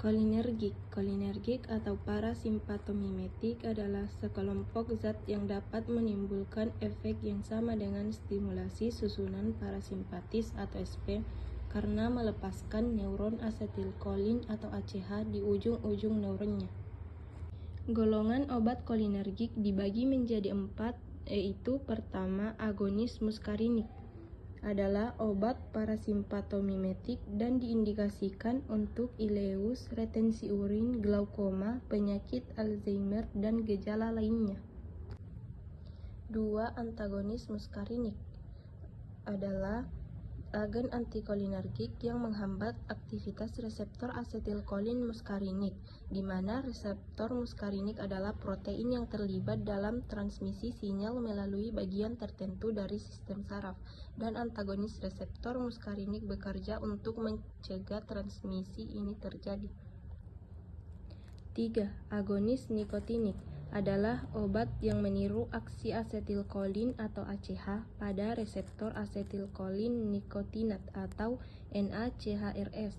Kolinergik. Kolinergik atau parasimpatomimetik adalah sekelompok zat yang dapat menimbulkan efek yang sama dengan stimulasi susunan parasimpatis atau SP karena melepaskan neuron asetilkolin atau ACH di ujung-ujung neuronnya. Golongan obat kolinergik dibagi menjadi 4, yaitu pertama, agonis muskarinik adalah obat parasimpatomimetik dan diindikasikan untuk ileus, retensi urin, glaukoma, penyakit Alzheimer, dan gejala lainnya. 2. Antagonis muskarinik adalah agen antikolinergik yang menghambat aktivitas reseptor asetilkolin muskarinik, di mana reseptor muskarinik adalah protein yang terlibat dalam transmisi sinyal melalui bagian tertentu dari sistem saraf, dan antagonis reseptor muskarinik bekerja untuk mencegah transmisi ini terjadi. 3. Agonis nikotinik adalah obat yang meniru aksi asetilkolin atau ACH pada reseptor asetilkolin nikotinat atau NACHRS,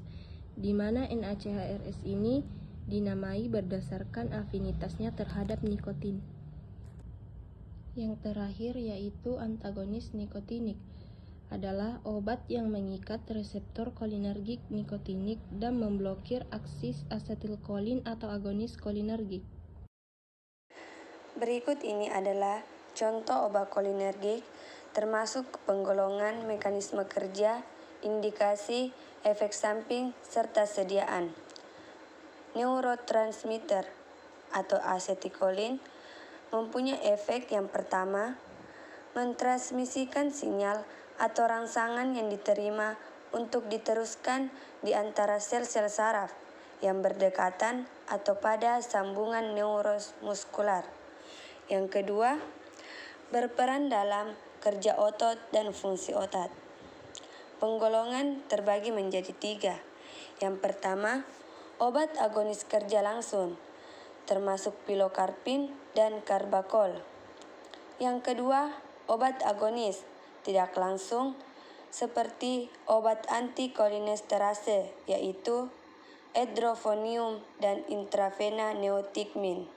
di mana NACHRS ini dinamai berdasarkan afinitasnya terhadap nikotin. Yang terakhir yaitu antagonis nikotinik adalah obat yang mengikat reseptor kolinergik nikotinik dan memblokir aksi asetilkolin atau agonis kolinergik. Berikut ini adalah contoh obat kolinergik termasuk penggolongan mekanisme kerja, indikasi, efek samping, serta sediaan. Neurotransmitter atau asetilkolin mempunyai efek yang pertama, mentransmisikan sinyal atau rangsangan yang diterima untuk diteruskan di antara sel-sel saraf yang berdekatan atau pada sambungan neuromuskular. Yang kedua, berperan dalam kerja otot dan fungsi otot. Penggolongan terbagi menjadi 3. Yang pertama, obat agonis kerja langsung, termasuk pilokarpin dan karbakol. Yang kedua, obat agonis tidak langsung, seperti obat antikolinesterase, yaitu edrofonium dan intravena neotikmin.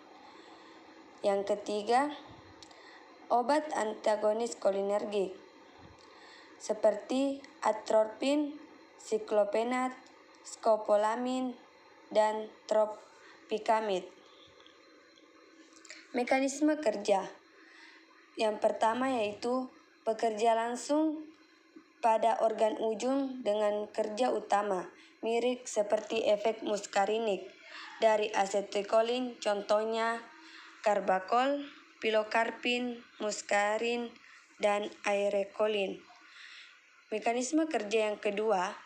Yang ketiga, obat antagonis kolinergik, seperti atropin, siklopenat, skopolamin, dan tropicamid. Mekanisme kerja yang pertama yaitu bekerja langsung pada organ ujung dengan kerja utama, mirip seperti efek muskarinik dari asetilkolin, contohnya karbakol, pilokarpin, muskarin, dan aerekolin. Mekanisme kerja yang kedua,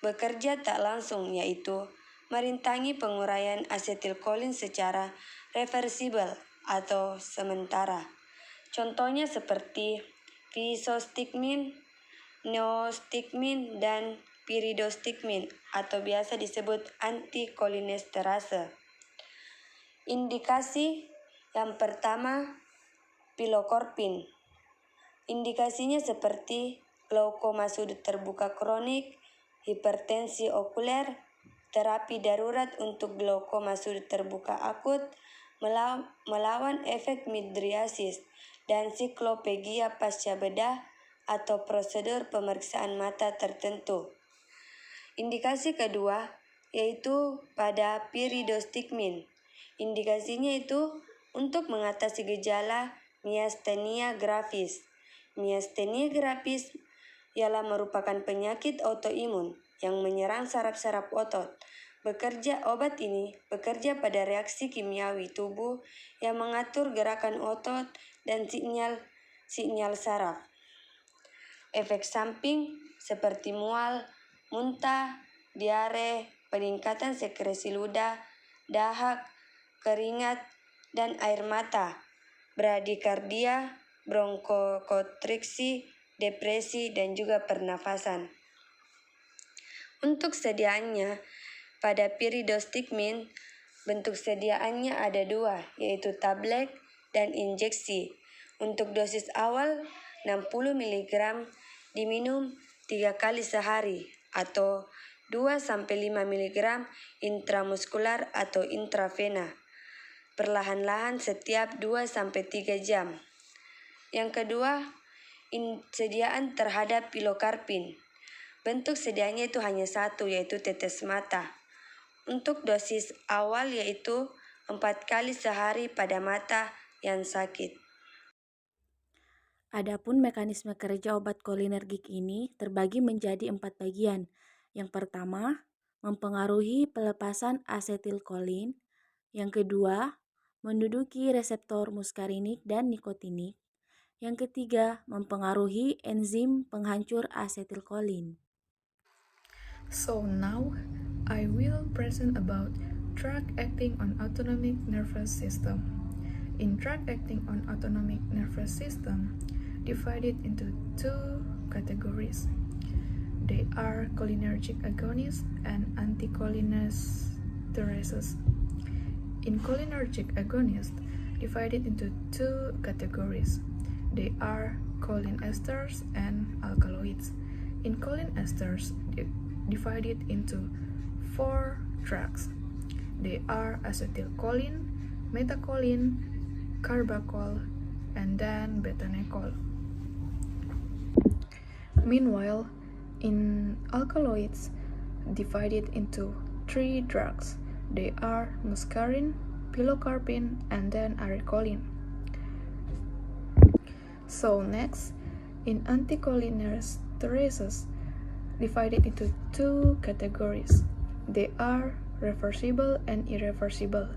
bekerja tak langsung, yaitu merintangi penguraian asetilkolin secara reversibel atau sementara. Contohnya seperti fisostigmin, neostigmin, dan piridostigmin atau biasa disebut antikolinesterase. Indikasi yang pertama, pilokorpin. Indikasinya seperti glaukoma sudut terbuka kronik, hipertensi okuler, terapi darurat untuk glaukoma sudut terbuka akut, melawan efek midriasis, dan siklopegia pasca bedah atau prosedur pemeriksaan mata tertentu. Indikasi kedua yaitu pada piridostigmin. Indikasinya itu untuk mengatasi gejala miastenia gravis. Miastenia gravis ialah merupakan penyakit autoimun yang menyerang saraf-saraf otot. Obat ini bekerja pada reaksi kimiawi tubuh yang mengatur gerakan otot dan sinyal saraf. Efek samping seperti mual, muntah, diare, peningkatan sekresi ludah, dahak, keringat, dan air mata, bradikardia, bronkokonstriksi, depresi, dan juga pernafasan. Untuk sediaannya, pada piridostigmin, bentuk sediaannya ada 2, yaitu tablet dan injeksi. Untuk dosis awal 60 mg diminum 3 kali sehari atau 2-5 mg intramuskular atau intravena, perlahan-lahan setiap 2-3 jam. Yang kedua, sediaan terhadap pilokarpin. Bentuk sediaannya itu hanya satu, yaitu tetes mata. Untuk dosis awal yaitu 4 kali sehari pada mata yang sakit. Adapun mekanisme kerja obat kolinergik ini terbagi menjadi 4 bagian. Yang pertama, mempengaruhi pelepasan asetilkolin. Yang kedua, menduduki reseptor muskarinik dan nikotinik. Yang ketiga, mempengaruhi enzim penghancur asetilkolin. So now, I will present about drug acting on autonomic nervous system. In drug acting on autonomic nervous system, divided into 2 categories. They are cholinergic agonists and anticholinesterases. In cholinergic agonists, divided into 2 categories. They are choline esters and alkaloids. In choline esters, divided into 4 drugs. They are acetylcholine, methacholine, carbachol, and then betanecol. Meanwhile, in alkaloids, divided into 3 drugs. They are muscarine, pilocarpine, and then arecolin. So next, in anticholinesterases, divided into 2 categories. They are reversible and irreversible.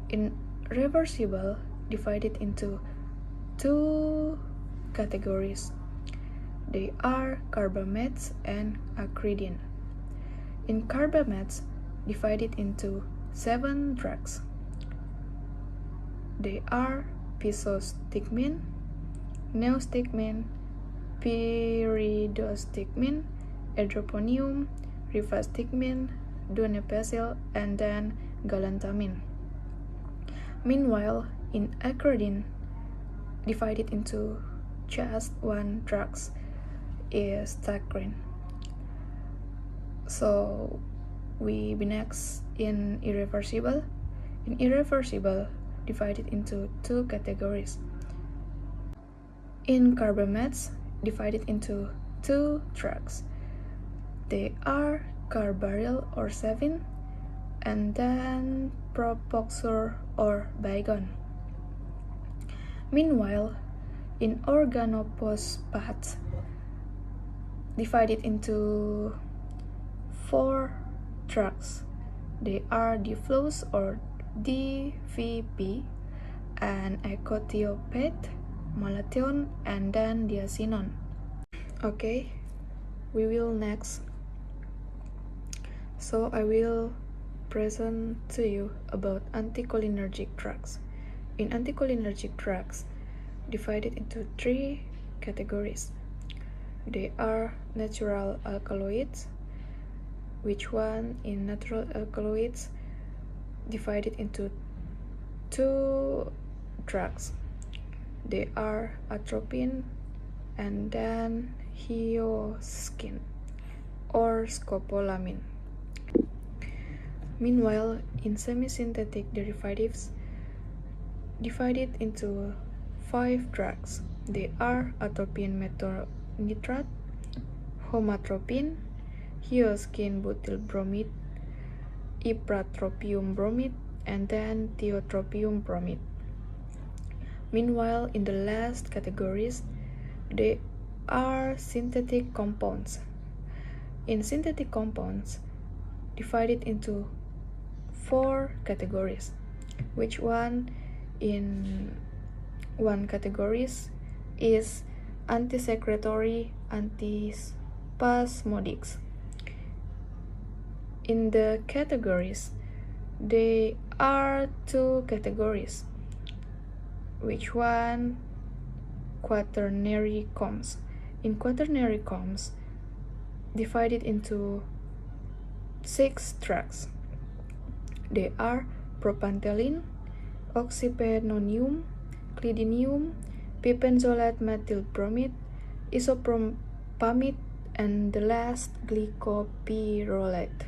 In reversible, divided into 2 categories. They are carbamates and acridin. In carbamates, divided into 7 drugs. They are pisostigmine, neostigmine, pyridostigmine, edroponium, rivastigmine, donepezil, and then galantamine. Meanwhile, in acridin, divided into just 1 drugs is saccharin. So we be next in irreversible. In irreversible, divided into 2 categories. In carbamates, divided into 2 drugs. They are carbaryl or Sevin, and then propoxur or Baygon. Meanwhile, in organophosphates, divided into 4 drugs. They are Diflus or DVP, and ecotiopate, malathion, and then diazinon. Okay, we will next. So I will present to you about anticholinergic drugs. In anticholinergic drugs, divided into 3 categories. They are natural alkaloids, which one in natural alkaloids divided into 2 drugs. They are atropine and then hyoscine or scopolamine. Meanwhile, in semisynthetic derivatives, divided into 5 drugs. They are atropine metonitrate, homatropine, hyoscine butyl bromide, ipratropium bromide, and then tiotropium bromide. Meanwhile, in the last categories, they are synthetic compounds. In synthetic compounds, divided into 4 categories, which one in 1 categories is antisecretory, antispasmodics. In the categories, there are 2 categories, which one quaternary combs. In quaternary combs, divided into 6 drugs. They are propantheline, oxypenonium, clidinium, pipenzolate methyl bromide, isopropamide, and the last glycopyrrolate.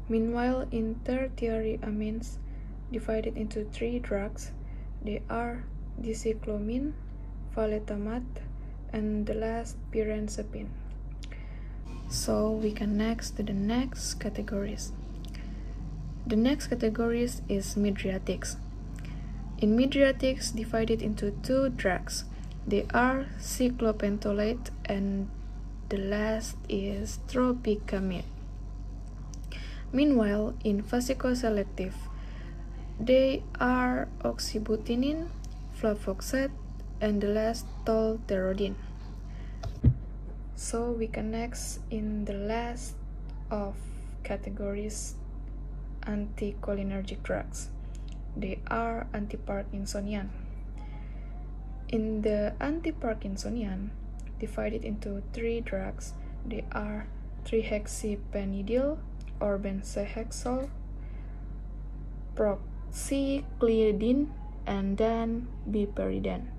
Meanwhile, in tertiary amines divided into 3 drugs, they are dicyclomine, phthalate, and the last pyrenzepine. So we can next to the next categories. The next categories is mydriatics. In mydriatics divided into 2 drugs, they are cyclopentolate and the last is tropicamide. Meanwhile, in vasicoselective, they are oxybutynin, flavoxate, and the last tolterodine. So we can next in the last of categories anticholinergic drugs. They are antiparkinsonian. In the antiparkinsonian, divided into 3 drugs, they are trihexyphenidyl or benzhexol, proxyclidine, and then biperidan.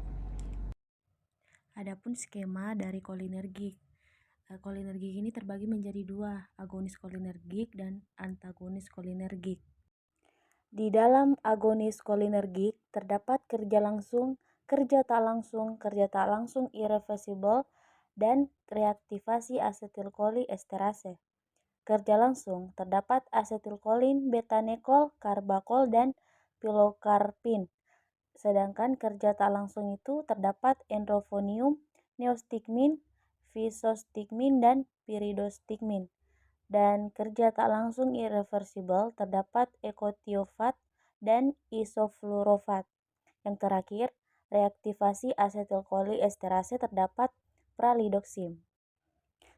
Adapun skema dari kolinergik. Kolinergik ini terbagi menjadi 2, agonis kolinergik dan antagonis kolinergik. Di dalam agonis kolinergik terdapat kerja langsung, kerja tak langsung irreversibel, dan reaktivasi asetilkoli-esterase. Kerja langsung terdapat asetilkolin, betanekol, karbakol, dan pilokarpin. Sedangkan kerja tak langsung itu terdapat endrofonium, neostigmin, fisostigmin, dan piridostigmin. Dan kerja tak langsung irreversibel terdapat ekotiofat dan isofluorofat. Yang terakhir, reaktivasi asetilkoli-esterase terdapat pralidoxim.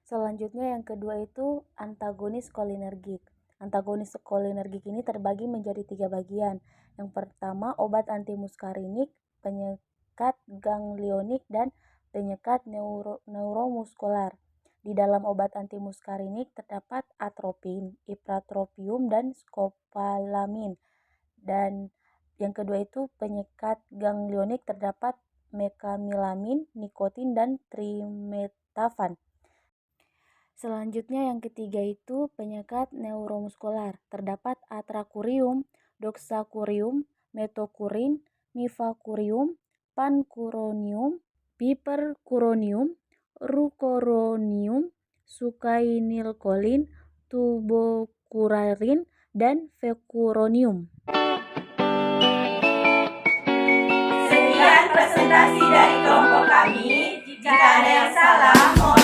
Selanjutnya yang kedua itu antagonis kolinergik. Antagonis kolinergik ini terbagi menjadi 3 bagian. Yang pertama, obat antimuskarinik, penyekat ganglionik, dan penyekat neuromuskular. Di dalam obat antimuskarinik terdapat atropin, ipratropium, dan skopalamin. Dan yang kedua itu penyekat ganglionik terdapat mekamilamin, nikotin, dan trimetafan. Selanjutnya yang ketiga itu penyekat neuromuskular. Terdapat atrakurium, doxakurium, metokurin, mifakurium, pankuronium, piperkuronium, rukoronium, sukainilkolin, tubokurarin, dan vekuronium. Sekian presentasi dari kelompok kami. Jika ada yang salah, mohon